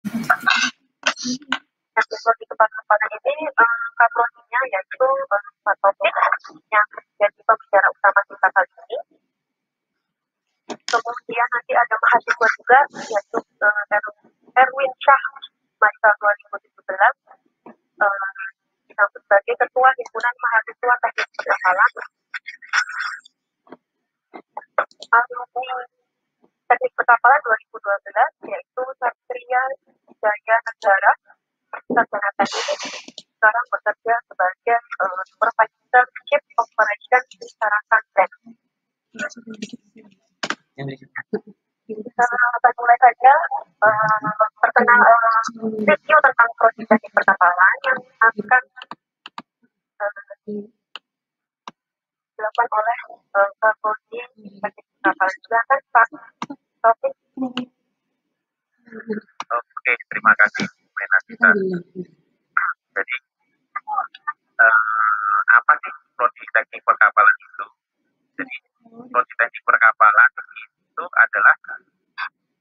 Yang di kepala ini kaprodinya yaitu Pak Taufik yang jadi pembicara utama kita kali ini. Kemudian nanti ada mahasiswa juga yaitu Erwin Syah masa 2017 disambut sebagai Ketua Himpunan Mahasiswa Teknik Perkapalan. Alumni Teknik Perkapalan 2012 yaitu Satria Jaya Negara sarjana teknik, sekarang bekerja sebagai Supervisor Chief Operation di Tarakan Bank. Kita mulai saja review tentang prodi teknik perkapalan yang akan dilakukan oleh prodi teknik perkapalan. Silakan Pak Taufik. Oke, terima kasih Menasita. Jadi apa sih prodi teknik perkapalan itu? Jadi prodi teknik perkapalan itu adalah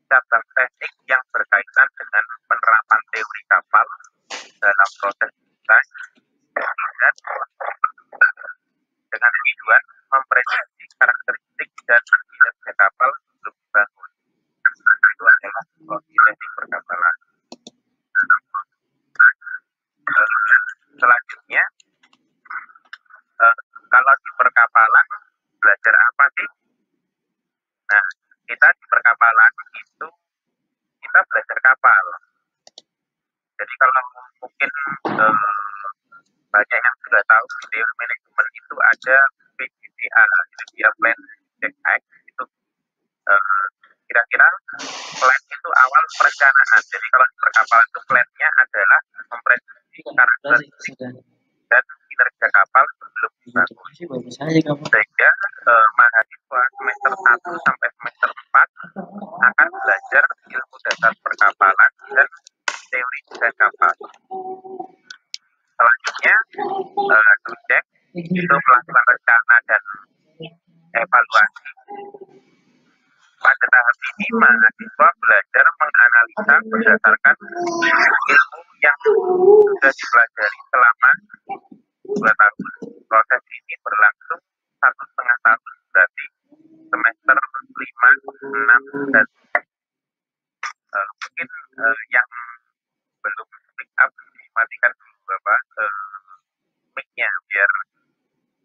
cabang teknik yang berkaitan dengan penerapan teori kapal dalam proses desain dan dengan tujuan memprediksi karakteristik dan kinerja kapal sebelum dibangun. Itu adalah prodi teknik perkapalan. Selanjutnya, kalau di perkapalan belajar apa sih? Nah, kita di perkapalan itu kita belajar kapal. Jadi kalau mungkin banyak yang sudah tahu di teori manajemen itu ada PJDA, itu dia Plan Check Act, itu kira-kira plan itu awal perencanaan. Jadi kalau di perkapalan itu plannya adalah memprediksi karakteristik dan kinerja kapal sebelum dibangun. Sehingga mahasiswa semester 1 sampai semester 4 akan belajar ilmu dasar perkapalan dan teori desain kapal. Selanjutnya, Dusek itu melakukan rencana dan evaluasi. Pada tahap ini, mahasiswa belajar menganalisa berdasarkan ilmu yang sudah dipelajari selama 2 tahun. Proses ini berlangsung 1,5 tahun, berarti semester 5, 6, dan mungkin yang belum speak up dimatikan dulu Bapak mic-nya biar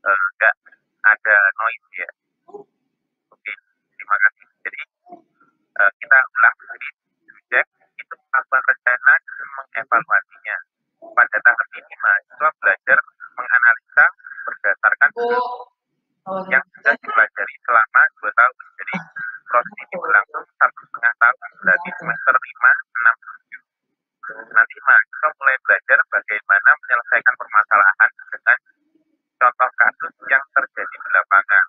nggak ada noise ya. Oke, terima kasih. Jadi kita ulang di Dusek itu melakukan rencana dan mengevaluasinya. Pada tahap ini mahasiswa belajar menganalisa berdasarkan yang sudah dipelajari selama 2 tahun. Jadi proses ini berlangsung 1,5 tahun, berarti semester 5, 6, 7. Nanti mahasiswa mulai belajar bagaimana menyelesaikan permasalahan dengan contoh kasus yang terjadi di lapangan.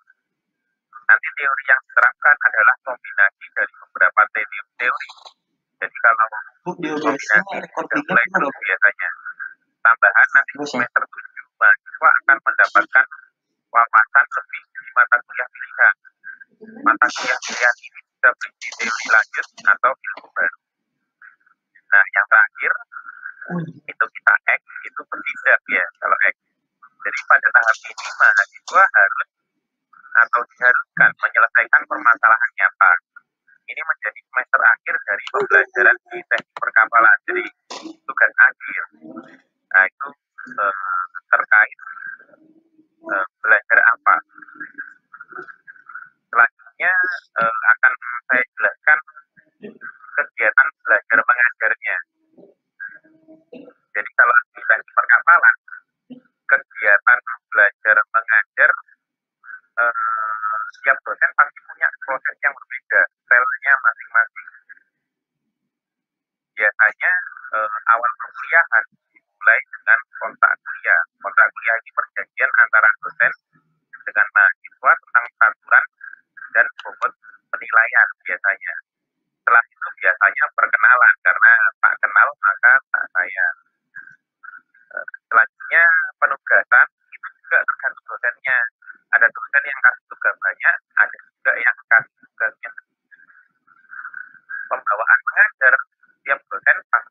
Nanti teori yang diterapkan adalah kombinasi dari beberapa teori. Jadi kalau kombinasi sudah mulai terus biasanya. Tambahan nanti semester 7 mahasiswa akan mendapatkan wawasan lebih di mata kuliah pilihan. Mata kuliah pilihan ini bisa berisi teori lanjut atau ilmu baru. Nah, yang terakhir itu kita X, itu bertindak ya kalau X. Jadi pada tahap ini mahasiswa harus atau diharuskan menyelesaikan permasalahan nyata. Ini menjadi semester akhir dari pembelajaran di teknik perkapalan. Jadi tugas akhir. Nah, itu terkait belajar apa. Selanjutnya akan saya jelaskan kegiatan belajar mengajarnya. Jadi kalau di teknik perkapalan, kegiatan belajar mengajar setiap dosen pasti punya proses yang berbeda, stylenya masing-masing. Biasanya awal perkuliahan dimulai dengan kontak kuliah. Kontak kuliah ini perjanjian antara dosen dengan mahasiswa tentang peraturan dan bobot penilaian biasanya. Setelah itu biasanya perkenalan, karena tak kenal maka tak sayang. Selanjutnya penugasan itu juga tergantung dosennya. Ada dosen yang kasih tugas banyak, ada juga yang kasih tugasnya. Pembawaan mengajar, tiap dosen pasti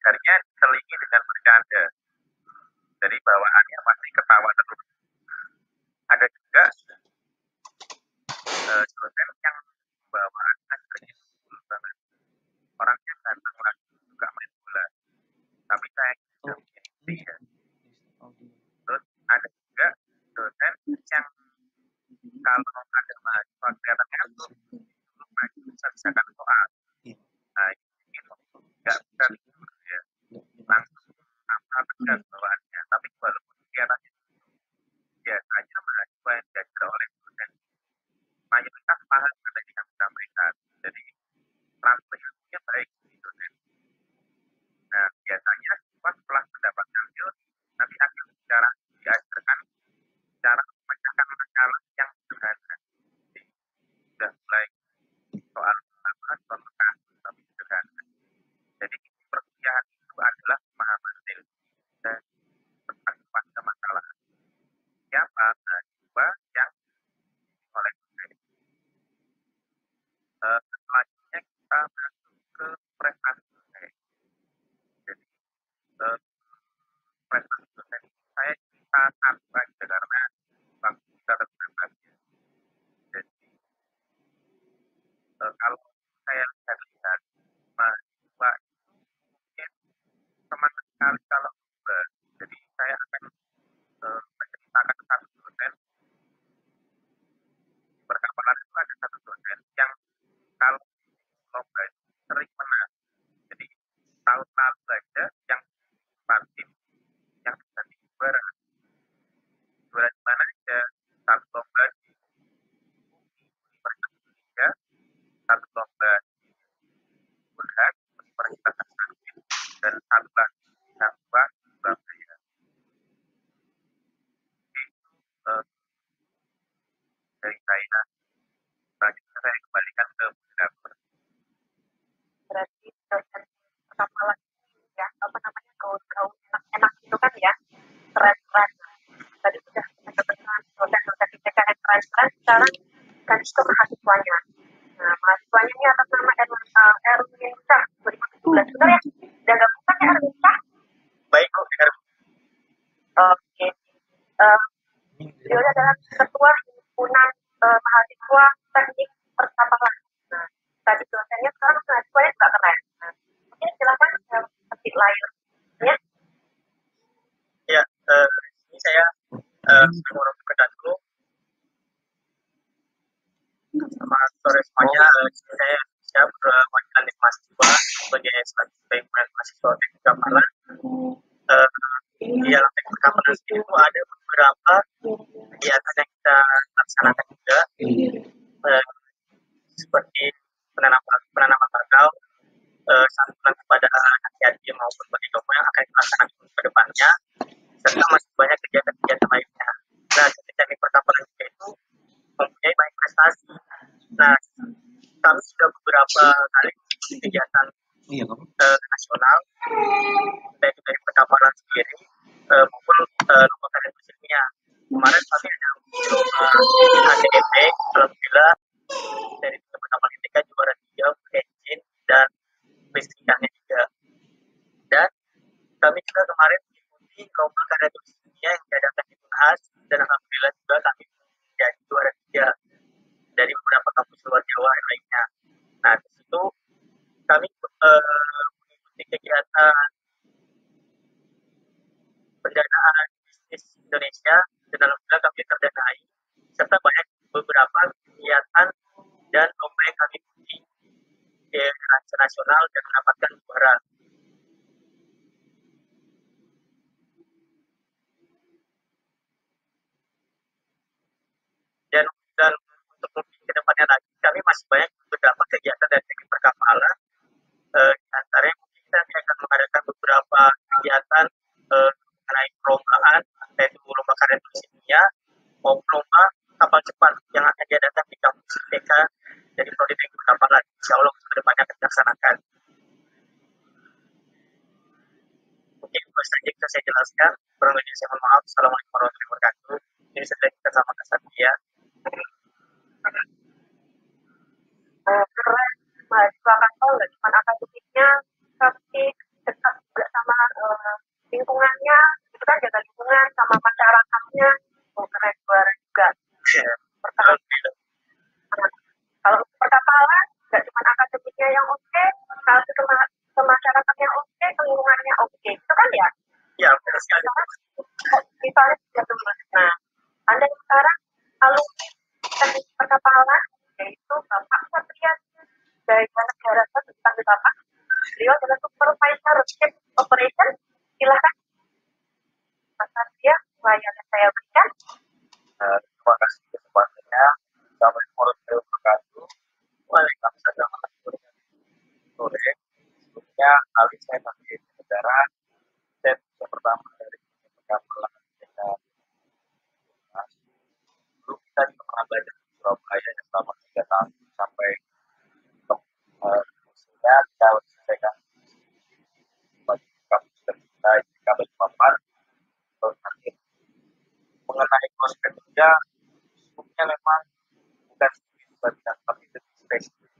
ngajarnya diselingi dengan bercanda. Jadi bawaannya pasti ketawa terus. Ada juga dosen yang bawaannya kredibel banget. Orangnya ganteng lagi, suka main bola. Tapi saya tidak bikin ya. Terus ada juga dosen yang kalau ada mahasiswa kelihatan ngantuk, itu maju bisa-bisakan soal. Nah, ini nggak bisa tidur ya. Langsung apa tegas bawaannya. Tapi walaupun kelihatannya biasanya mahasiswa yang diajar oleh dosen mayoritas paham apa yang disampaikan. Jadi transfernya baik di dosen. Nah, biasanya siswa setelah mendapatkan teori, nanti akan diajarkan cara memecahkan masalah yang sederhana. Jadi, sudah mulai soal apa, soal tapi sederhana. Jadi, perkuliahan itu adalah pemahaman teori dan pada masalah. Siapa mahasiswa yang oleh dosen. Selanjutnya kita masuk ke prestasi dosen. Jadi, prestasi dosen saya cerita satu aja karena waktu kita terbatas. Jadi kalau saya lihat mahasiswa itu mungkin semangat sekali kalau lomba. Jadi saya akan menceritakan satu dosen perkapalan itu ada satu dosen yang kalau lomba sering menang. Jadi tahun lalu aja yang tim yang jadi juara di mana aja satu lomba di Universitas Indonesia, satu lomba di Unhas Universitas Hasanuddin, dan satu lagi di Hangzhou Surabaya. Itu dari saya. Selanjutnya saya kembalikan ke moderator. Berarti dosen pertama ya apa namanya gaun-gaun enak-enak gitu kan ya, keren-keren. Tadi sudah kebetulan dosen-dosen di PKN keren-keren, sekarang ganti ke mahasiswanya. Nah, mahasiswanya ini atas nama Erwin Syah 2017. Benar ya? Udah gabung kan ya Erwin Syah? Baik, Bu. Oke. Beliau adalah ketua himpunan mahasiswa teknik perkapalan. Nah, tadi dosennya sekarang mahasiswanya juga keren. Nah, mungkin silakan sedikit layar. Ya. Ya, ini saya mau perkenalan dulu. Selamat sore semuanya. Saya perwakilan mahasiswa sebagai himpunan mahasiswa teknik perkapalan. Di dalam teknik perkapalan sendiri itu ada beberapa kegiatan yang kita laksanakan juga, seperti penanaman bakau, santunan kepada anak yatim maupun bagi kaum yang akan dilaksanakan ke depannya, serta masih banyak kegiatan-kegiatan lainnya. Nah, teknik perkapalan juga itu mempunyai banyak prestasi. Nah, kami sudah beberapa kali kegiatan nasional, baik dari perkapalan sendiri maupun lomba karya musiknya. Kemarin kami ada ATMP, alhamdulillah dari perkapalan ITK juara 3 engine dan listrikannya juga. Dan kami juga kemarin mengikuti lomba karya tulisnya yang diadakan di Unhas, dan alhamdulillah juga kami menjadi juara 3 dari beberapa kampus luar Jawa yang lainnya. Nah, di situ kami mengikuti kegiatan pendanaan bisnis Indonesia, dan alhamdulillah kami terdanai, serta banyak beberapa kegiatan dan lomba yang kami ikuti di kancah nasional dan mendapatkan juara. Dan untuk mungkin kedepannya lagi, kami masih banyak beberapa kegiatan dari teknik perkapalan. Di antaranya mungkin kita akan mengadakan beberapa kegiatan mengenai perlombaan, yaitu lomba karya tulis ilmiah maupun lomba kapal cepat yang akan diadakan di kampus ITK dari Prodi Teknik Perkapalan. Insya Allah kedepannya akan dilaksanakan. Mungkin itu saja bisa saya jelaskan. Kurang lebih saya mohon maaf. Assalamualaikum warahmatullahi wabarakatuh. Ini sudah kita sama Kesatria. Keren, mahasiswa kan nggak cuma akademiknya, tapi dekat juga Corporation. Silakan, Mas Satria, layarnya saya berikan. Terima kasih kesempatannya. Assalamualaikum warahmatullahi wabarakatuh. Waalaikumsalam warahmatullahi wabarakatuh. Sore. Sebelumnya, kali saya sebagai negara, saya yang pertama dari perkapalan kita. Dulu kita juga pernah belajar di Surabaya yang selama 3 tahun sampai musimnya kita selesaikan bagi kampus kita di kampus Papar tahun akhir. Mengenai prospek kerja, sebetulnya memang bukan sedikit bagian tapi itu spesifik.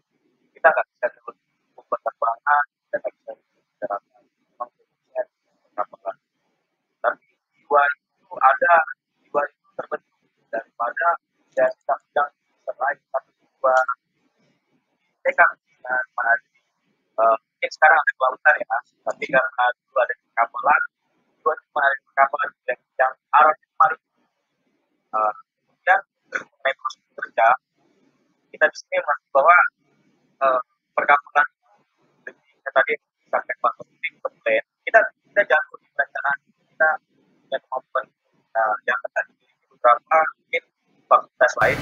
Kita nggak bisa terus penerbangan, kita nggak bisa bicarakan memang khususnya perkapalan. Tapi jiwa itu terbentuk daripada ya kita sedang selain satu jiwa tekad dan mahasiswa. Mungkin sekarang ada kelautan ya, tapi karena dulu ada perkapalan, jiwa itu mengalir perkapalan yang arahnya kemarin. Kemudian mengenai proses kerja, kita di sini merasa bahwa perkapalan lebih tadi disampaikan Pak Menteri komplain, kita jago di perencanaan, kita punya kemampuan yang tadi beberapa mungkin fakultas lain.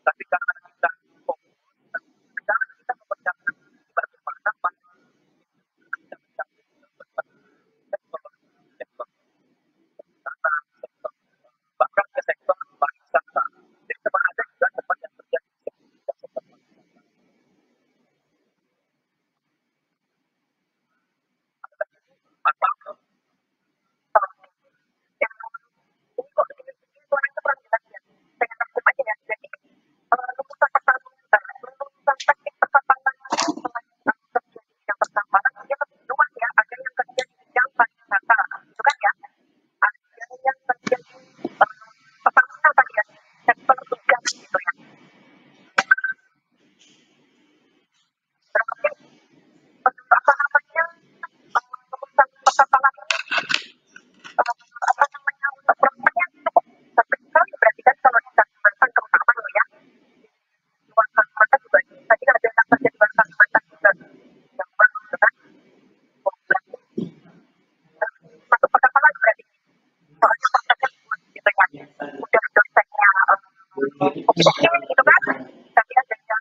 Tapi karena kita fokus, jangan kita mempersiapkan batu bata pada sektor sektor wisata, sektor bahkan ke sektor pariwisata. Jadi memang ada juga tempat yang terjadi di sektor pariwisata. Atau yang ini kok ini suaranya kurang jelas ya. Saya tangkap aja ya. Jadi rumusan pertama, rumusan teknik perkapalan terjadi di bidang perkapalan dia lebih luas ya. Ada yang kerja di bidang pariwisata, itu kan ya. Ada yang kerja di Pertamina tadi ya, sektor migas gitu ya. Berarti apa namanya rumusan perkapalan ini apa namanya untuk prospeknya cukup sempit sekali berarti kan kalau di Kalimantan terutama loh ya di luar Kalimantan juga tadi ada yang kerja di luar Kalimantan juga yang baru gitu kan berarti masuk perkapalan berarti soalnya prospeknya luas gitu ya udah dosennya oke gitu kan tapi ada yang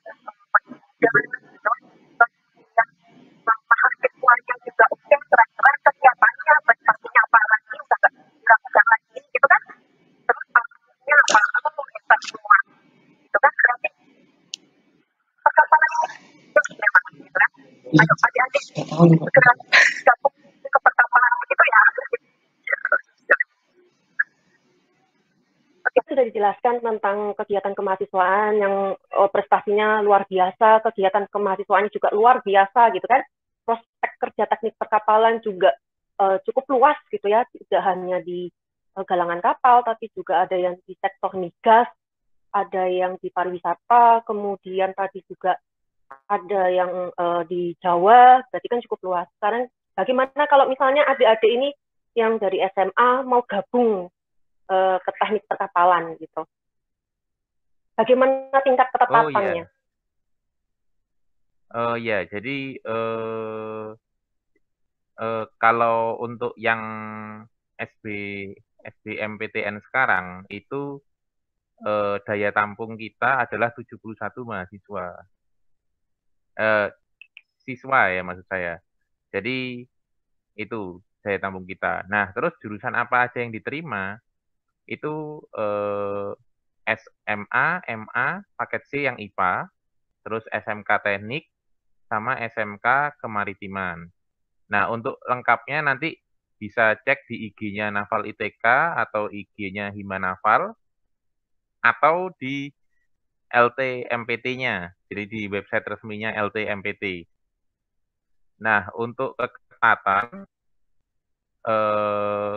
jangan gitu yang mahasiswanya juga oke keren-keren kegiatannya berartinya apa lagi udah pegang lagi gitu kan terus alumninya apa tuh hebat semua gitu kan berarti perkapalan ini memang gitu kan ayo adik-adik segera gabung ke perkapalan gitu ya. Oke, sudah dijelaskan tentang kegiatan kemahasiswaan yang prestasinya luar biasa, kegiatan kemahasiswaan juga luar biasa gitu kan. Prospek kerja teknik perkapalan juga cukup luas gitu ya, tidak hanya di galangan kapal, tapi juga ada yang di sektor migas, ada yang di pariwisata, kemudian tadi juga ada yang di Jawa, berarti kan cukup luas. Sekarang bagaimana kalau misalnya adik-adik ini yang dari SMA mau gabung ke teknik perkapalan gitu? Bagaimana tingkat Oh ketetapannya? iya, ya. Jadi kalau untuk yang SB SBMPTN sekarang itu daya tampung kita adalah 71 mahasiswa. Eh, Siswa ya maksud saya. Jadi itu daya tampung kita. Nah, terus jurusan apa aja yang diterima itu SMA, MA, paket C yang IPA, terus SMK teknik sama SMK kemaritiman. Nah, untuk lengkapnya nanti bisa cek di IG-nya Naval ITK atau IG-nya Himanafal atau di LTMPT-nya. Jadi di website resminya LTMPT. Nah, untuk keketatan eh,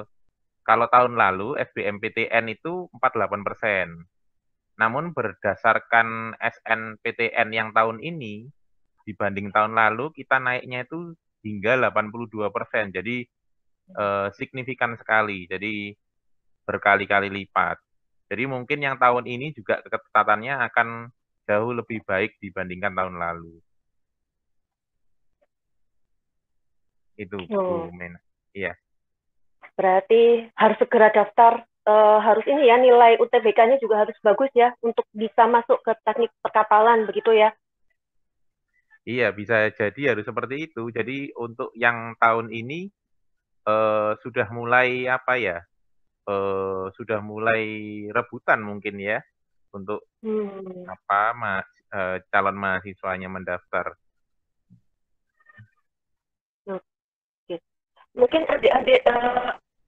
kalau tahun lalu SBMPTN itu 48%. Namun berdasarkan SNPTN yang tahun ini dibanding tahun lalu kita naiknya itu hingga 82%. Jadi signifikan sekali. Jadi berkali-kali lipat. Jadi mungkin yang tahun ini juga keketatannya akan jauh lebih baik dibandingkan tahun lalu. Itu Bu Hmm, Mena. Iya. berarti harus segera daftar, harus ini ya, nilai UTBK-nya juga harus bagus ya, untuk bisa masuk ke teknik perkapalan, begitu ya? Iya, bisa jadi harus seperti itu. Jadi untuk yang tahun ini sudah mulai apa ya? Sudah mulai rebutan mungkin ya untuk Hmm, apa calon mahasiswanya mendaftar. oke. Mungkin adik-adik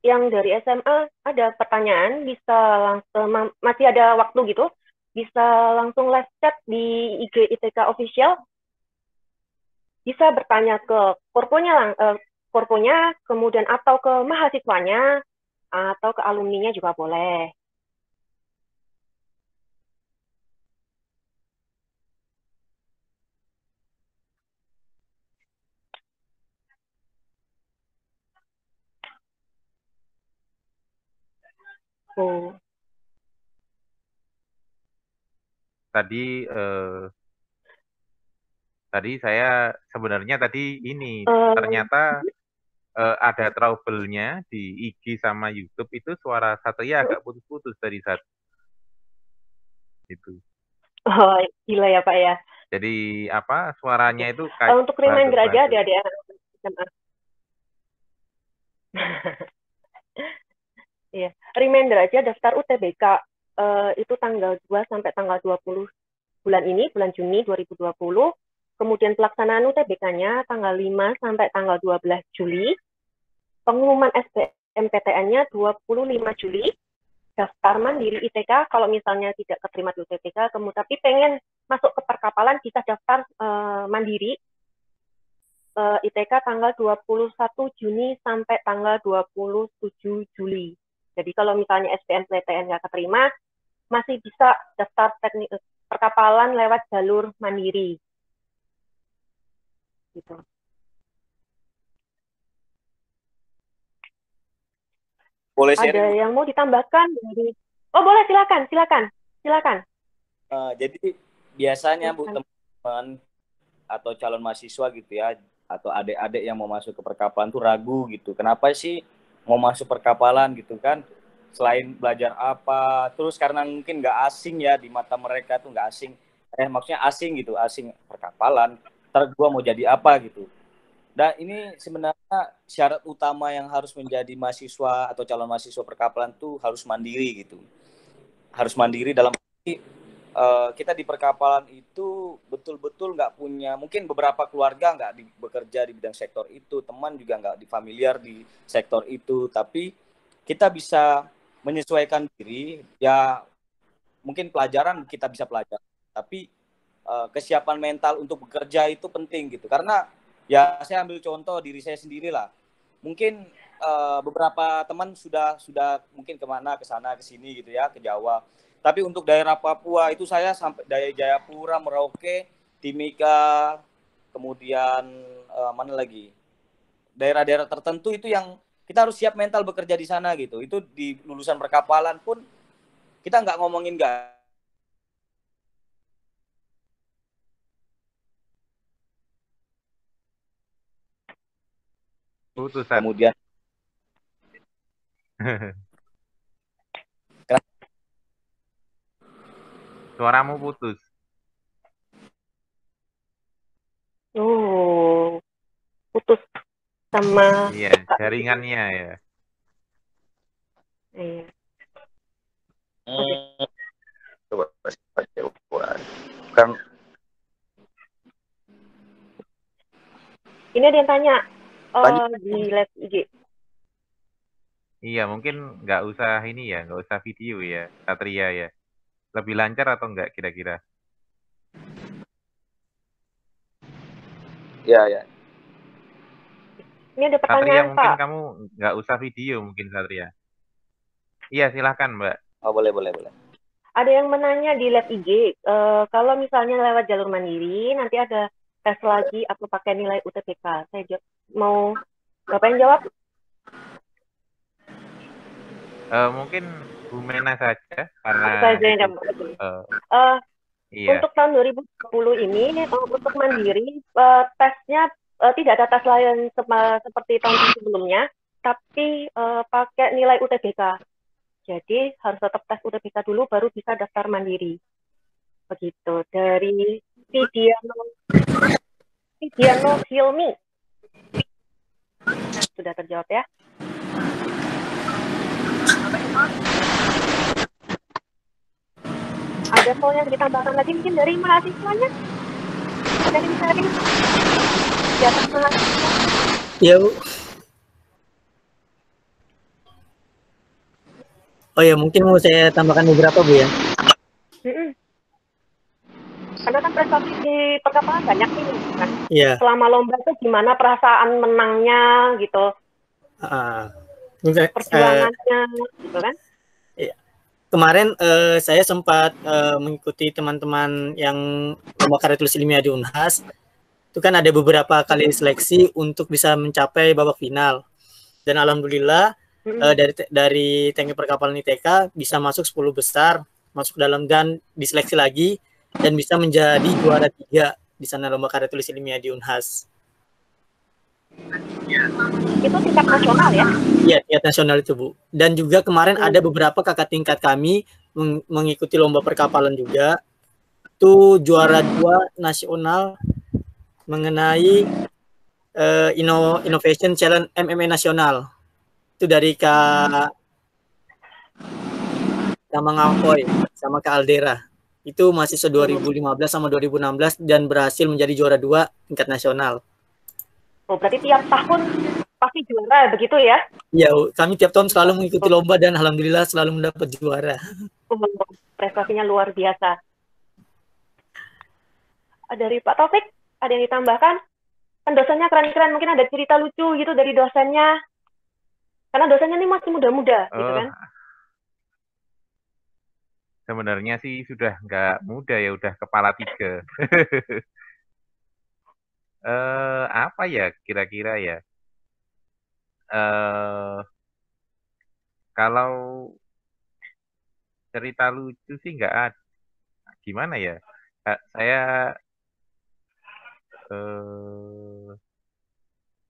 yang dari SMA ada pertanyaan, bisa langsung, masih ada waktu gitu, bisa langsung live chat di IG ITK Official, bisa bertanya ke korponya, korponya, kemudian atau ke mahasiswanya, atau ke alumninya juga boleh. Oh. Tadi tadi saya sebenarnya tadi ini Eh, ternyata ada trouble-nya di IG sama YouTube itu suara Satria agak putus-putus tadi saat itu. Oh, gila ya Pak ya. Jadi apa suaranya itu Untuk reminder aja bagus. adik-adik anak SMA. Iya, reminder aja daftar UTBK itu tanggal 2 sampai tanggal 20 bulan ini, bulan Juni 2020. Kemudian pelaksanaan UTBK-nya tanggal 5 sampai tanggal 12 Juli. Pengumuman SBMPTN-nya 25 Juli. Daftar mandiri ITK kalau misalnya tidak keterima di UTBK, tapi pengen masuk ke perkapalan bisa daftar mandiri ITK tanggal 21 Juni sampai tanggal 27 Juli. Jadi kalau misalnya SBMPTN nggak keterima, masih bisa daftar teknik perkapalan lewat jalur mandiri. Gitu. Boleh Ada sharing? yang mau ditambahkan? Oh boleh, silakan. Jadi biasanya Bu, teman-teman atau calon mahasiswa gitu ya, atau adik-adik yang mau masuk ke perkapalan tuh ragu gitu. Kenapa sih mau masuk perkapalan gitu kan? Selain belajar apa, terus karena mungkin nggak asing ya di mata mereka tuh nggak asing. Maksudnya asing gitu, asing perkapalan. Ntar gua mau jadi apa gitu. Dan ini sebenarnya syarat utama yang harus menjadi mahasiswa atau calon mahasiswa perkapalan tuh harus mandiri gitu. Harus mandiri dalam arti kita di perkapalan itu betul-betul nggak punya, mungkin beberapa keluarga nggak bekerja di bidang sektor itu, teman juga nggak familiar di sektor itu, tapi kita bisa menyesuaikan diri ya. Mungkin pelajaran kita bisa pelajari, tapi kesiapan mental untuk bekerja itu penting gitu. Karena ya saya ambil contoh diri saya sendiri lah. Mungkin beberapa teman sudah mungkin kemana, ke sana ke sini gitu ya, ke Jawa. Tapi untuk daerah Papua itu saya sampai dari Jayapura, Merauke, Timika, kemudian mana lagi, daerah-daerah tertentu itu yang kita harus siap mental bekerja di sana gitu. Itu di lulusan perkapalan pun kita nggak ngomongin nggak. Putusan. Kemudian Suaramu putus. Oh, putus sama. Iya, jaringannya ya. Iya. Coba kan Ini ada yang tanya di live IG. Iya, mungkin nggak usah ini ya, nggak usah video ya, Satria ya. Lebih lancar atau enggak kira-kira? ya. Ini ada Satria, pertanyaan mungkin Pak. kamu nggak usah video mungkin, Satria. Iya, silahkan Mbak. Oh, boleh. Ada yang menanya di live IG, kalau misalnya lewat jalur mandiri, nanti ada tes lagi atau pakai nilai UTBK. Saya mau Bapak yang jawab? Mungkin Bu Mena saja, karena Saya yang jawab. iya. Untuk tahun 2020 ini, untuk mandiri, tesnya tidak ada tes lain seperti tahun sebelumnya, tapi pakai nilai UTBK. Jadi harus tetap tes UTBK dulu, baru bisa daftar mandiri. Begitu. Dari Vidiano Hilmi. Sudah terjawab ya? Ada mau yang ditambahkan lagi mungkin dari mahasiswanya? Dari sharing di atas mahasiswa? Ya Bu. Oh ya, mungkin mau saya tambahkan beberapa Bu ya. Karena kan prestasi di perkapalan banyak nih kan. Iya. Selama lomba itu gimana perasaan menangnya gitu? Perjuangannya gitu kan? Iya. Kemarin saya sempat mengikuti teman-teman yang lomba karya tulis ilmiah di Unhas. Itu kan ada beberapa kali seleksi untuk bisa mencapai babak final. Dan alhamdulillah dari teknik perkapalan ITK bisa masuk 10 besar, masuk dalam dan diseleksi lagi dan bisa menjadi juara 3 di sana lomba karya tulis ilmiah di Unhas. Itu tingkat nasional ya? Iya, tingkat nasional itu Bu. Dan juga kemarin ada beberapa kakak tingkat kami mengikuti lomba perkapalan juga. itu juara 2 nasional mengenai Innovation Challenge MMA nasional. Itu dari Kak Mangangkoy sama Kak Aldera. Itu mahasiswa 2015 sama 2016 dan berhasil menjadi juara 2 tingkat nasional. Oh, berarti tiap tahun pasti juara begitu ya? Iya, kami tiap tahun selalu mengikuti lomba dan alhamdulillah selalu mendapat juara. Prestasinya luar biasa. Dari Pak Taufik, ada yang ditambahkan? Kan dosennya keren-keren, mungkin ada cerita lucu gitu dari dosennya. Karena dosennya ini masih muda-muda, gitu kan? Sebenarnya sih sudah nggak muda ya, udah kepala 3. Apa ya kira-kira ya? Kalau cerita lucu sih nggak ada. Gimana ya?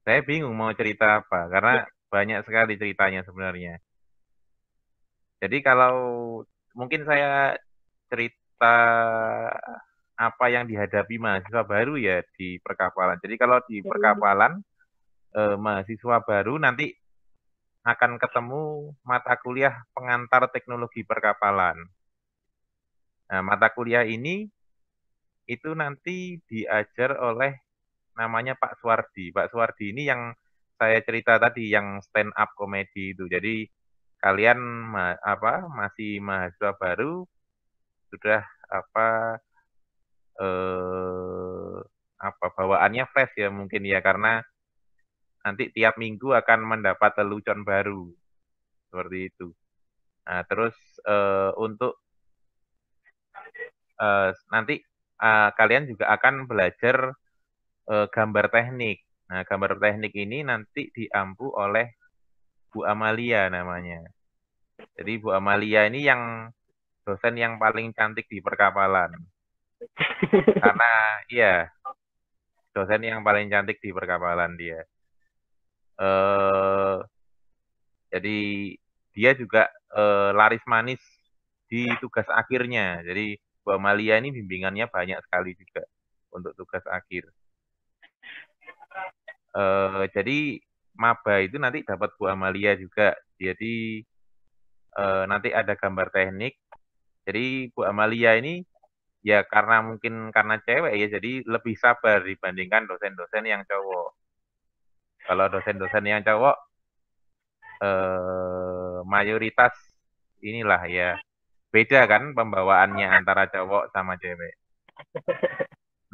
Saya bingung mau cerita apa karena banyak sekali ceritanya sebenarnya. Jadi kalau mungkin saya cerita apa yang dihadapi mahasiswa baru ya di perkapalan. Jadi kalau di perkapalan mahasiswa baru nanti akan ketemu mata kuliah pengantar teknologi perkapalan. Nah, mata kuliah ini itu nanti diajar oleh namanya Pak Suwardi. Pak Suwardi ini yang saya cerita tadi, yang stand up komedi itu. Jadi kalian masih mahasiswa baru sudah bawaannya fresh ya mungkin ya, karena nanti tiap minggu akan mendapat lelucon baru seperti itu. Nah, terus untuk nanti kalian juga akan belajar gambar teknik. Nah, gambar teknik ini nanti diampu oleh Bu Amalia namanya. Jadi Bu Amalia ini yang dosen yang paling cantik di perkapalan. Karena iya, dosen yang paling cantik di perkapalan dia. Jadi dia juga laris manis di tugas akhirnya. Jadi Bu Amalia ini bimbingannya banyak sekali juga untuk tugas akhir. Jadi maba itu nanti dapat Bu Amalia juga. Jadi nanti ada gambar teknik. Jadi Bu Amalia ini ya karena cewek ya, jadi lebih sabar dibandingkan dosen-dosen yang cowok. Kalau dosen-dosen yang cowok mayoritas inilah ya, beda kan pembawaannya antara cowok sama cewek.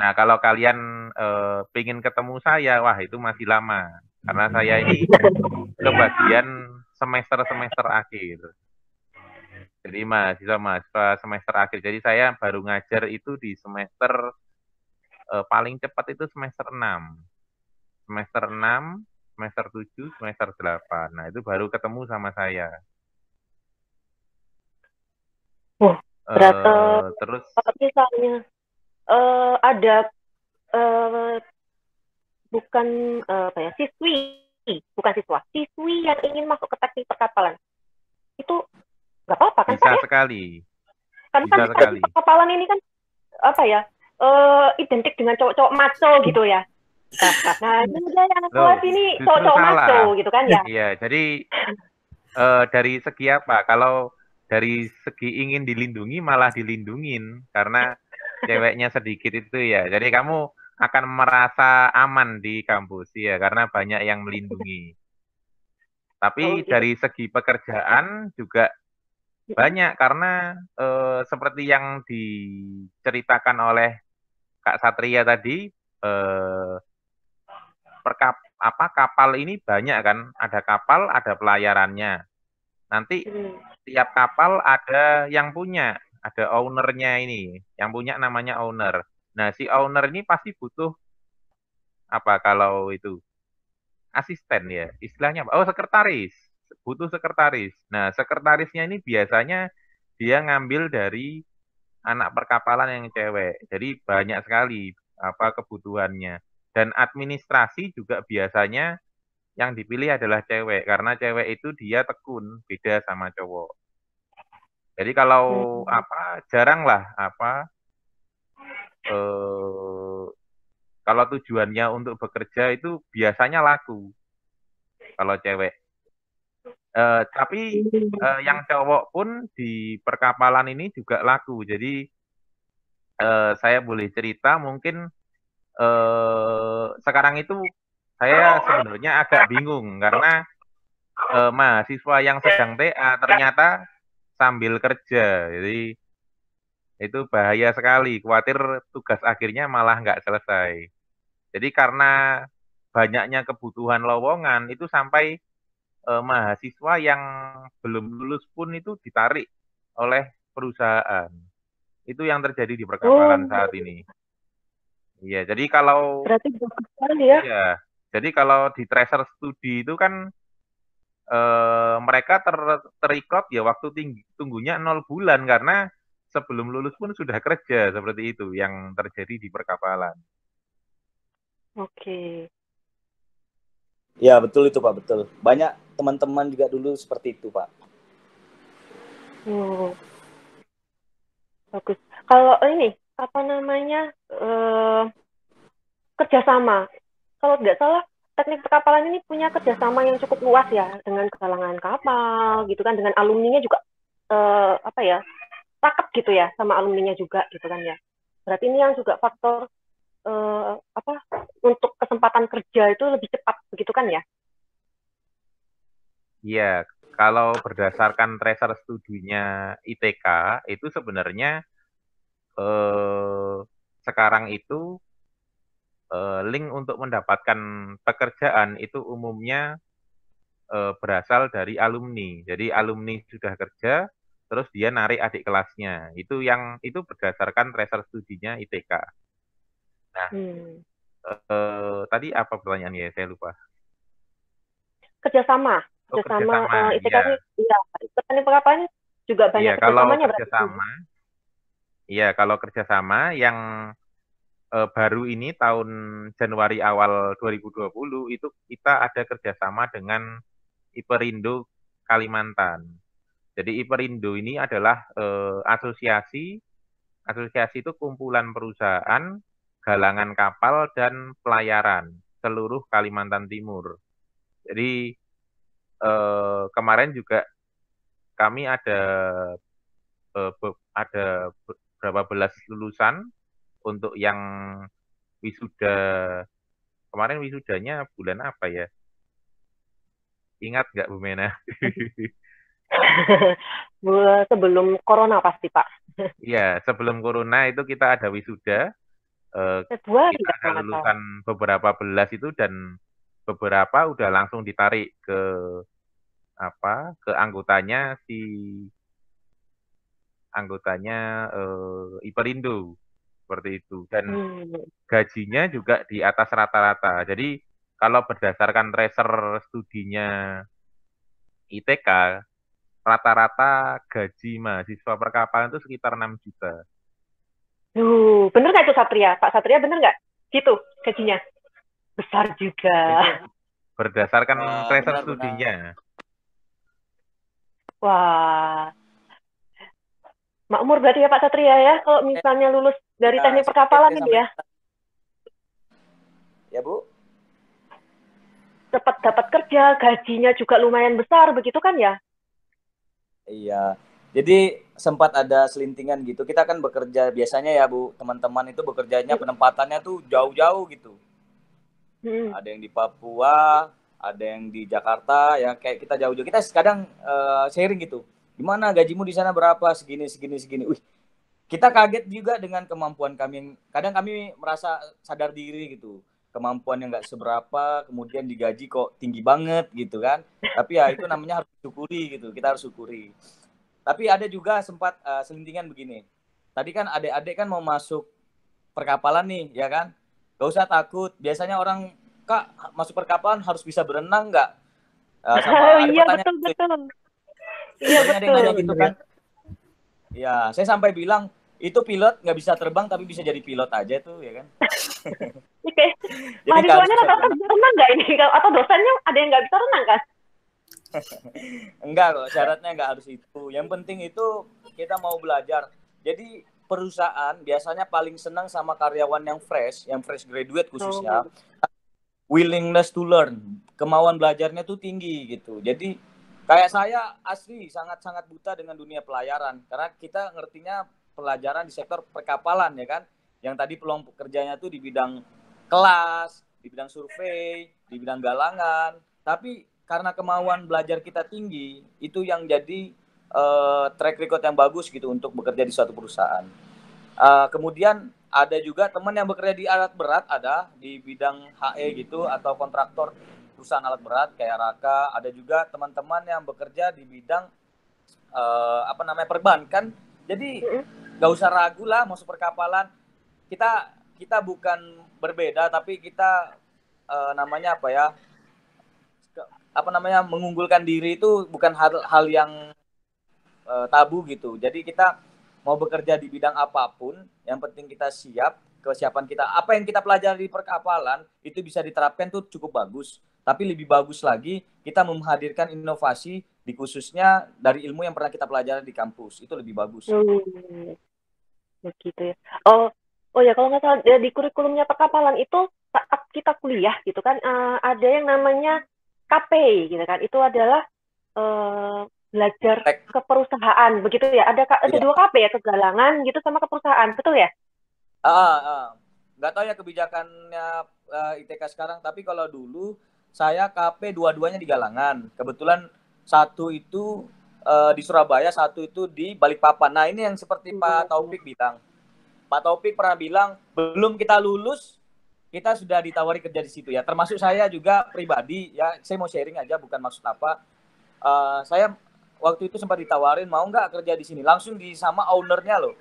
Nah, kalau kalian pengen ketemu saya, wah itu masih lama. Karena saya ini kebagian semester-semester akhir. Jadi mahasiswa semester akhir. Jadi saya baru ngajar itu di semester paling cepat itu semester 6. Semester 6, semester 7, semester 8. Nah, itu baru ketemu sama saya. Terus misalnya ada bukan siswi yang ingin masuk ke teknik perkapalan, itu nggak apa-apa kan bisa Pak ya? Sekali. Kan bisa sekali. Perkapalan ini kan identik dengan cowok-cowok maco gitu ya. Nah, ini yang kelas ini cowok-cowok maco gitu kan ya. Iya, jadi dari segi apa? Kalau dari segi ingin dilindungi malah dilindungin karena ceweknya sedikit itu ya. Jadi kamu akan merasa aman di kampus ya karena banyak yang melindungi. Tapi dari segi pekerjaan juga banyak karena seperti yang diceritakan oleh Kak Satria tadi, kapal ini banyak kan, ada kapal, ada pelayarannya. Nanti tiap kapal ada yang punya, ada ownernya ini, yang punya namanya owner. Nah, si owner ini pasti butuh kalau itu asisten ya, istilahnya apa? Oh, sekretaris, butuh sekretaris. Nah, sekretarisnya ini biasanya dia ngambil dari anak perkapalan yang cewek. Jadi banyak sekali kebutuhannya. Dan administrasi juga biasanya yang dipilih adalah cewek karena cewek itu dia tekun, beda sama cowok. Jadi kalau jarang lah kalau tujuannya untuk bekerja itu biasanya laku kalau cewek. Tapi yang cowok pun di perkapalan ini juga laku. Jadi saya boleh cerita mungkin sekarang itu saya sebenarnya agak bingung karena mahasiswa yang sedang TA ternyata sambil kerja. Jadi itu bahaya sekali. Khawatir tugas akhirnya malah nggak selesai. Jadi karena banyaknya kebutuhan lowongan itu sampai mahasiswa yang belum lulus pun itu ditarik oleh perusahaan. Itu yang terjadi di perkapalan saat ini. Iya, jadi kalau Berarti bagus sekali ya. iya, jadi kalau di tracer studi itu kan mereka terikat ya waktu tunggunya 0 bulan karena sebelum lulus pun sudah kerja seperti itu yang terjadi di perkapalan. Oke. Ya betul itu Pak, betul. Banyak teman-teman juga dulu seperti itu Pak. Bagus. Kalau ini apa namanya kerjasama. Kalau tidak salah teknik perkapalan ini punya kerjasama yang cukup luas ya dengan galangan kapal gitu kan, dengan alumninya juga apa ya, raket gitu ya sama alumninya juga gitu kan ya. Berarti ini yang juga faktor apa untuk kesempatan kerja itu lebih cepat begitu kan ya? Iya, kalau berdasarkan tracer studinya ITK itu sebenarnya sekarang itu link untuk mendapatkan pekerjaan itu umumnya berasal dari alumni. Jadi alumni sudah kerja, terus dia narik adik kelasnya. Itu berdasarkan tracer studinya ITK. Nah, tadi apa pertanyaannya? Saya lupa. Kerjasama ITK ya. Iya, teknik perkapalan juga banyak kerjasamanya berarti. Iya, kalau kerjasama yang baru ini tahun Januari awal 2020 itu kita ada kerjasama dengan Iperindo Kalimantan. Jadi Iperindo ini adalah asosiasi itu kumpulan perusahaan, galangan kapal, dan pelayaran seluruh Kalimantan Timur. Jadi kemarin juga kami ada berapa belas lulusan untuk yang wisuda. Kemarin wisudanya bulan apa ya? Ingat nggak Bu Mena? Sebelum corona pasti Pak. Iya, sebelum corona itu kita ada wisuda. Februari kita ada lulusan beberapa belas itu dan beberapa udah langsung ditarik ke anggotanya Iperindo seperti itu, dan gajinya juga di atas rata-rata. Jadi kalau berdasarkan tracer studinya ITK, rata-rata gaji mahasiswa perkapalan itu sekitar 6 juta. Bener nggak itu Satria? Pak Satria bener nggak? Gitu gajinya? Besar juga. Itu berdasarkan tracer studinya. Wah, makmur berarti ya Pak Satria ya, kalau misalnya lulus dari teknik perkapalan itu ya. Ya Bu. Cepat dapat kerja, gajinya juga lumayan besar, begitu kan ya? Iya. Jadi sempat ada selintingan gitu. Kita kan bekerja biasanya ya Bu, teman-teman itu bekerjanya penempatannya tuh jauh-jauh gitu. Ada yang di Papua, ada yang di Jakarta, ya kayak kita jauh-jauh. Kita kadang sharing gitu. Gimana gajimu di sana berapa? Segini. Wih, kita kaget juga dengan kemampuan kami. Kadang kami merasa sadar diri gitu. Kemampuan yang nggak seberapa, kemudian digaji kok tinggi banget gitu kan. Tapi ya itu namanya harus syukuri gitu. Kita harus syukuri. Tapi ada juga sempat selintingan begini. Tadi kan adik-adik kan mau masuk perkapalan nih, ya kan? Gak usah takut. Biasanya orang, Kak, masuk perkapalan harus bisa berenang nggak? Sama ada iya, pertanyaan. Betul. Iya, betul. Ada yang nanya gitu kan. Ya, saya sampai bilang, itu pilot nggak bisa terbang tapi bisa jadi pilot aja tuh, ya kan? Oke. Mahasiswanya rata-rata bisa renang nggak ini? Atau dosennya ada yang nggak bisa renang kan? Enggak kok, syaratnya enggak harus itu. Yang penting itu kita mau belajar. Jadi perusahaan biasanya paling senang sama karyawan yang fresh graduate khususnya, Oh. willingness to learn, kemauan belajarnya tuh tinggi gitu. Jadi kayak saya asli sangat-sangat buta dengan dunia pelayaran karena kita ngertinya pelajaran di sektor perkapalan ya kan, yang tadi peluang pekerjaannya tuh di bidang kelas, di bidang survei, di bidang galangan. Tapi karena kemauan belajar kita tinggi, itu yang jadi track record yang bagus gitu untuk bekerja di suatu perusahaan. Kemudian ada juga teman yang bekerja di alat berat, ada di bidang HE gitu atau kontraktor perusahaan alat berat kayak Raka. Ada juga teman-teman yang bekerja di bidang perbankan. Jadi nggak usah ragu lah masuk perkapalan. Kita bukan berbeda, tapi kita mengunggulkan diri itu bukan hal yang tabu gitu. Jadi kita mau bekerja di bidang apapun, yang penting kita siap, kesiapan kita. Apa yang kita pelajari di perkapalan itu bisa diterapkan tuh cukup bagus. Tapi lebih bagus lagi kita menghadirkan inovasi di khususnya dari ilmu yang pernah kita pelajari di kampus. Itu lebih bagus. Begitu ya. Oh ya, kalau nggak salah di kurikulumnya perkapalan itu saat kita kuliah gitu kan, ada yang namanya KP gitu kan. Itu adalah belajar ke perusahaan begitu ya. Ada dua KP ya, ke galangan gitu sama ke perusahaan, betul ya? Nggak tahu ya kebijakannya ITK sekarang, tapi kalau dulu saya KP dua-duanya di galangan. Kebetulan satu itu di Surabaya, satu itu di Balikpapan. Nah ini yang seperti Pak Taufik bilang. Pak Taufik pernah bilang belum kita lulus kita sudah ditawari kerja di situ ya. Termasuk saya juga pribadi ya. Saya mau sharing aja, bukan maksud apa. Saya waktu itu sempat ditawarin mau nggak kerja di sini, langsung sama ownernya loh,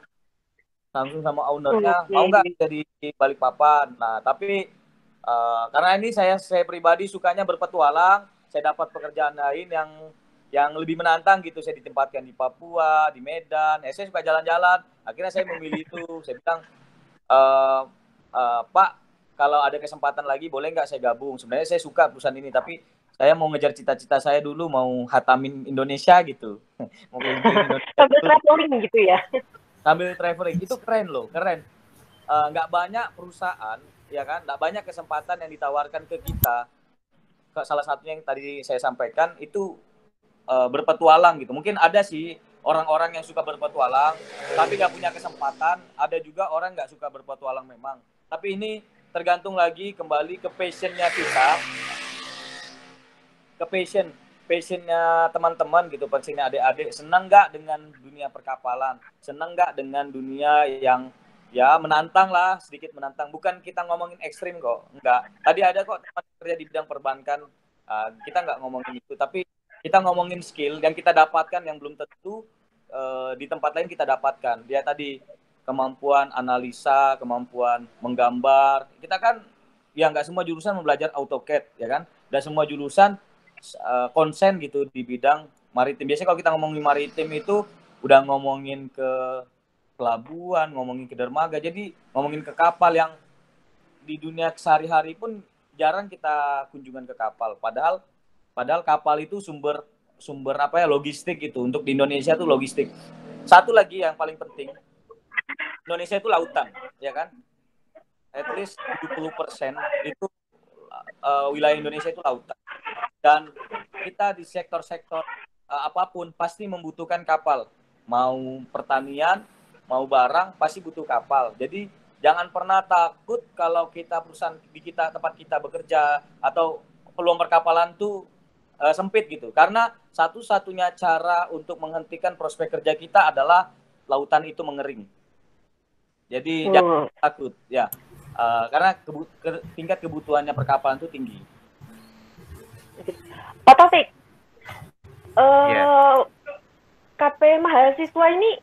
mau nggak kerja di Balikpapan. Nah tapi karena ini saya pribadi sukanya berpetualang, saya dapat pekerjaan lain yang lebih menantang gitu, saya ditempatkan di Papua, di Medan, saya suka jalan-jalan, akhirnya saya memilih itu. Saya bilang Pak, kalau ada kesempatan lagi boleh nggak saya gabung, sebenarnya saya suka perusahaan ini tapi saya mau ngejar cita-cita saya dulu, mau hatamin Indonesia gitu. Mau keliling Indonesia. Sambil traveling gitu ya. Sambil traveling, itu keren loh, keren. Nggak banyak perusahaan, ya kan, nggak banyak kesempatan yang ditawarkan ke kita. Salah satunya yang tadi saya sampaikan, itu berpetualang gitu. Mungkin ada sih orang-orang yang suka berpetualang, tapi nggak punya kesempatan. Ada juga orang nggak suka berpetualang memang. Tapi ini tergantung lagi kembali ke passionnya kita, ke passionnya teman-teman gitu, passionnya adik-adik. Senang nggak dengan dunia perkapalan? Senang nggak dengan dunia yang ya menantang lah, sedikit menantang. Bukan kita ngomongin ekstrim kok, enggak. Tadi ada kok teman kerja di bidang perbankan, kita nggak ngomongin itu. Tapi kita ngomongin skill yang kita dapatkan yang belum tentu di tempat lain kita dapatkan. Dia tadi kemampuan analisa, kemampuan menggambar. Kita kan ya nggak semua jurusan mau belajar AutoCAD ya kan, dan semua jurusan konsen gitu di bidang maritim. Biasanya kalau kita ngomongin maritim itu udah ngomongin ke pelabuhan, ngomongin ke dermaga, jadi ngomongin ke kapal yang di dunia sehari-hari pun jarang kita kunjungan ke kapal. Padahal kapal itu sumber logistik gitu. Untuk di Indonesia itu logistik. Satu lagi yang paling penting, Indonesia itu lautan, ya kan? At least 70% itu wilayah Indonesia itu lautan. Dan kita di sektor-sektor apapun pasti membutuhkan kapal. Mau pertanian, mau barang, pasti butuh kapal. Jadi jangan pernah takut kalau perusahaan di tempat kita bekerja atau peluang perkapalan tuh sempit gitu. Karena satu-satunya cara untuk menghentikan prospek kerja kita adalah lautan itu mengering. Jadi jangan takut ya. Karena tingkat kebutuhannya perkapalan itu tinggi. Pak Taufik, KP mahasiswa ini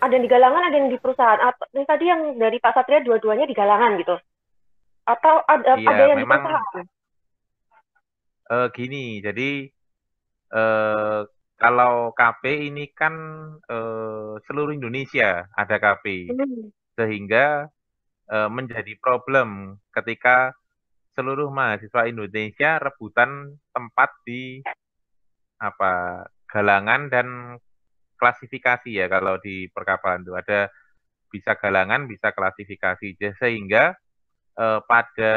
ada yang di galangan, ada yang di perusahaan. Atau tadi yang dari Pak Satria dua-duanya di galangan gitu? Atau ada yang di perusahaan? Gini, jadi kalau KP ini kan seluruh Indonesia ada KP, sehingga menjadi problem ketika seluruh mahasiswa Indonesia rebutan tempat di galangan dan klasifikasi ya kalau di perkapalan itu ada bisa galangan, bisa klasifikasi. Sehingga pada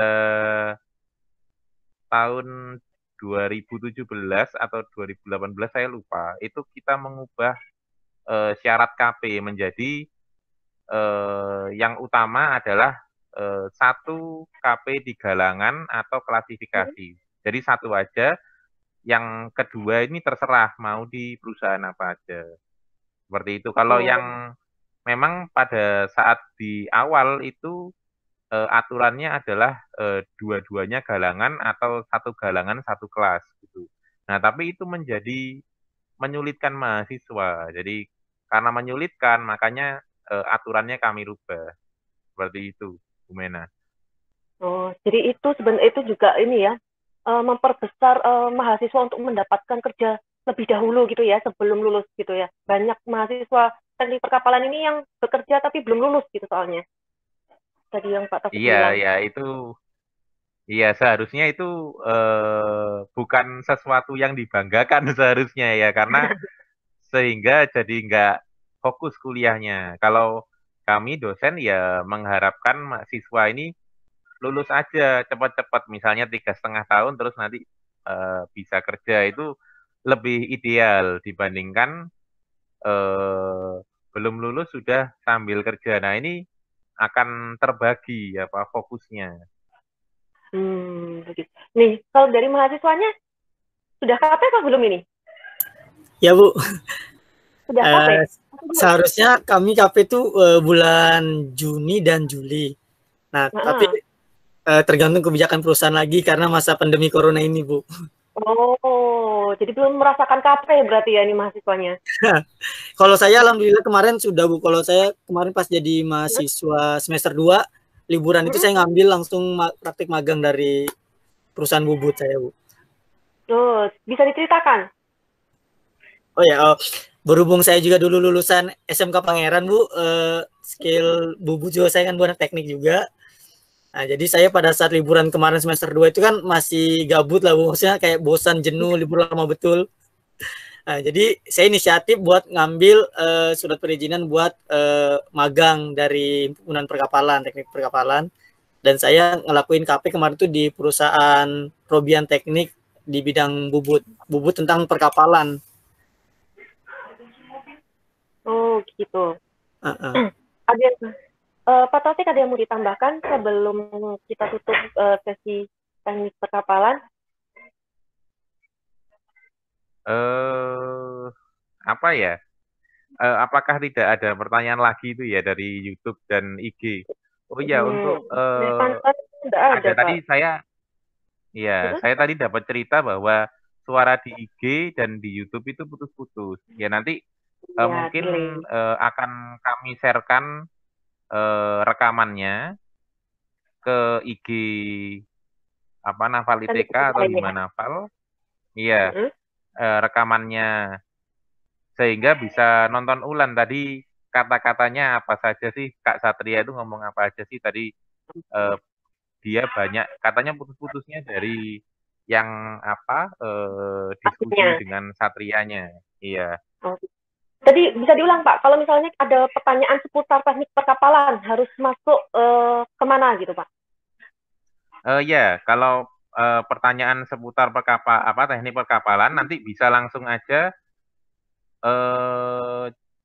tahun 2017 atau 2018 saya lupa, itu kita mengubah syarat KP menjadi yang utama adalah satu KP di galangan atau klasifikasi. Jadi satu aja, yang kedua ini terserah mau di perusahaan apa aja. Seperti itu. Kalau yang memang pada saat di awal itu aturannya adalah dua-duanya galangan atau satu galangan satu kelas gitu. Nah, tapi itu menjadi menyulitkan mahasiswa. Jadi karena menyulitkan makanya aturannya kami rubah. Seperti itu, Bu Mena. Oh, jadi itu sebenarnya itu juga ini ya, memperbesar mahasiswa untuk mendapatkan kerja lebih dahulu gitu ya, sebelum lulus gitu ya. Banyak mahasiswa teknik perkapalan ini yang bekerja tapi belum lulus gitu soalnya. Tadi yang Pak Taufik bilang. Iya, itu iya seharusnya itu bukan sesuatu yang dibanggakan seharusnya ya, karena sehingga jadi nggak fokus kuliahnya. Kalau kami dosen ya mengharapkan mahasiswa ini lulus aja cepat-cepat, misalnya 3,5 tahun terus nanti bisa kerja, itu lebih ideal dibandingkan belum lulus sudah sambil kerja. Nah, ini akan terbagi apa fokusnya. Begitu. Nih, kalau dari mahasiswanya sudah KP apa belum ini? Ya Bu, Sudah KP? seharusnya kami KP itu bulan Juni dan Juli. Nah, tapi tergantung kebijakan perusahaan lagi karena masa pandemi corona ini, Bu. Oh, jadi belum merasakan KP berarti ya ini mahasiswanya? Kalau saya alhamdulillah kemarin sudah, Bu. Kalau saya kemarin pas jadi mahasiswa semester 2, liburan itu saya ngambil langsung praktik magang dari perusahaan bubut saya, Bu. Oh, bisa diceritakan? Oh ya, berhubung saya juga dulu lulusan SMK Pangeran, Bu, skill bubut juga saya kan buat teknik juga. Nah, jadi saya pada saat liburan kemarin semester 2 itu kan masih gabut lah, Bu. Maksudnya kayak bosan, jenuh, libur lama betul. Nah, jadi saya inisiatif buat ngambil surat perizinan buat magang dari himpunan perkapalan, teknik perkapalan. Dan saya ngelakuin KP kemarin tuh di perusahaan Robian Teknik di bidang bubut tentang perkapalan. Oh, gitu. Ada Pak Taufik, ada yang mau ditambahkan sebelum kita tutup sesi teknik perkapalan? Apa ya? Apakah tidak ada pertanyaan lagi itu ya dari YouTube dan IG? Oh iya, untuk ada tadi saya tadi dapat cerita bahwa suara di IG dan di YouTube itu putus-putus. Ya nanti mungkin akan kami sharekan rekamannya ke IG apa Naval ITK atau Himanafal. Iya, rekamannya sehingga bisa nonton ulang tadi kata-katanya apa saja sih, Kak Satria itu ngomong apa aja sih tadi. Dia banyak katanya putus-putusnya dari yang apa diskusi dengan Satrianya. Iya. Tadi bisa diulang Pak, kalau misalnya ada pertanyaan seputar teknik perkapalan harus masuk kemana gitu Pak? Ya, kalau pertanyaan seputar teknik perkapalan nanti bisa langsung aja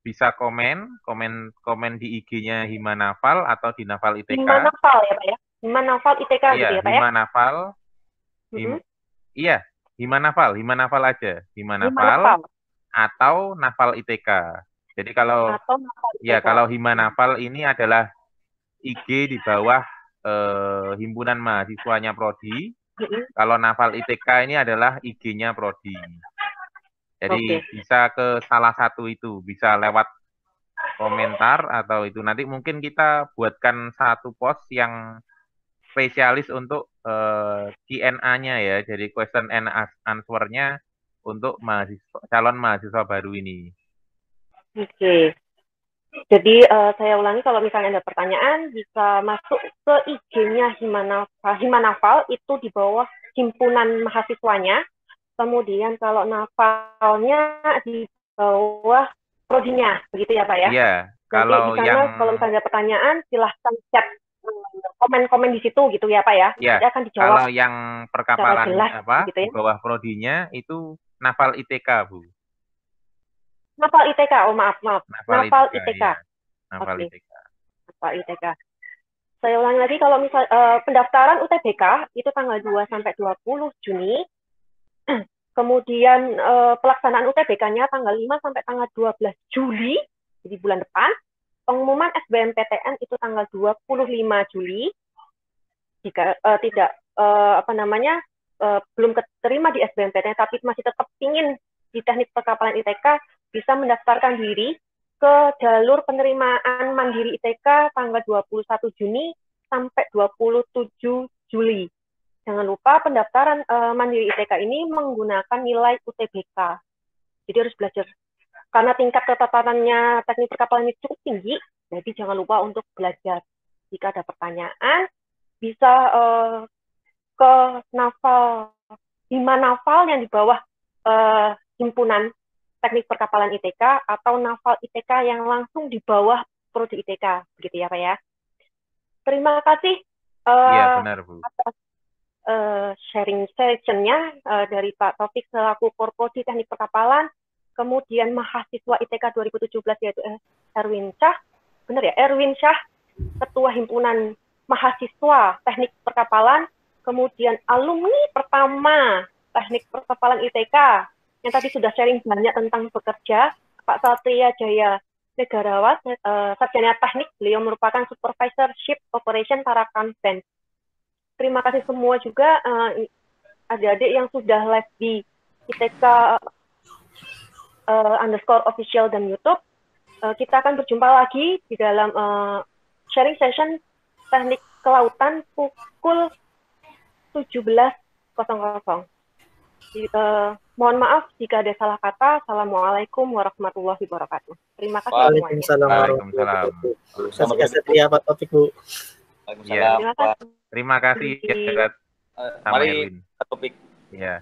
bisa komen di IG-nya Himanafal atau di Naval ITK. Himanafal ya Pak ya? Himanafal ITK iya, gitu ya Pak ya? Himanafal. Iya, Himanafal aja. Himanafal atau Naval ITK. Jadi kalau kalau Himanafal ini adalah IG di bawah himpunan mahasiswanya Prodi. Kalau Naval ITK ini adalah IG-nya Prodi. Jadi bisa ke salah satu itu, bisa lewat komentar atau itu. Nanti mungkin kita buatkan satu post yang spesialis untuk Q&A-nya ya. Jadi question and answer-nya untuk calon mahasiswa baru ini. Oke. Jadi saya ulangi, kalau misalnya ada pertanyaan bisa masuk ke IG-nya Himanafal itu di bawah himpunan mahasiswanya. Kemudian kalau Navalnya di bawah prodinya, begitu ya Pak ya? Iya, Nanti kalau di sana yang kalau misalnya ada pertanyaan silahkan chat komen-komen di situ gitu ya Pak ya. ya, Nanti akan dijawab kalau yang secara perkapalan jelas apa gitu di ya. bawah prodinya itu Naval ITK, Bu. Naval ITK, oh maaf. Naval ITK. Iya. Naval Oke. ITK. Naval ITK. Saya ulangi lagi, kalau misal pendaftaran UTBK itu tanggal 2 sampai 20 Juni. Kemudian pelaksanaan UTBK-nya tanggal 5 sampai tanggal 12 Juli, jadi bulan depan. Pengumuman SBMPTN itu tanggal 25 Juli. Jika belum keterima di SBMPTN tapi masih tetap ingin di teknik perkapalan ITK, bisa mendaftarkan diri ke jalur penerimaan mandiri ITK tanggal 21 Juni sampai 27 Juli. Jangan lupa pendaftaran mandiri ITK ini menggunakan nilai UTBK. Jadi harus belajar. Karena tingkat ketatanannya teknik perkapalan ini cukup tinggi, jadi jangan lupa untuk belajar. Jika ada pertanyaan, bisa ke Naval, 5 Naval yang di bawah himpunan teknik perkapalan ITK atau Naval ITK yang langsung di bawah prodi ITK, begitu ya Pak ya. Terima kasih Iya, benar, Bu. atas sharing session-nya dari Pak Taufik selaku Korprodi Teknik Perkapalan, kemudian mahasiswa ITK 2017 yaitu Erwin Syah, benar ya, Erwin Syah, Ketua Himpunan Mahasiswa Teknik Perkapalan, kemudian alumni pertama Teknik Perkapalan ITK yang tadi sudah sharing banyak tentang bekerja, Pak Satria Jaya Negarawan, sarjana teknik, beliau merupakan Supervisor Ship Operation Tarakan Band. Terima kasih semua juga adik-adik yang sudah live di ITK _official dan YouTube. Kita akan berjumpa lagi di dalam sharing session teknik kelautan pukul 17.00. Mohon maaf jika ada salah kata. Assalamualaikum warahmatullahi wabarakatuh. Terima kasih semuanya. Waalaikumsalam warahmatullahi wabarakatuh. Terima kasih Satria, Pak Taufik, Bu. Waalaikumsalam. Terima kasih ya, Mari Erwin. topik. Iya.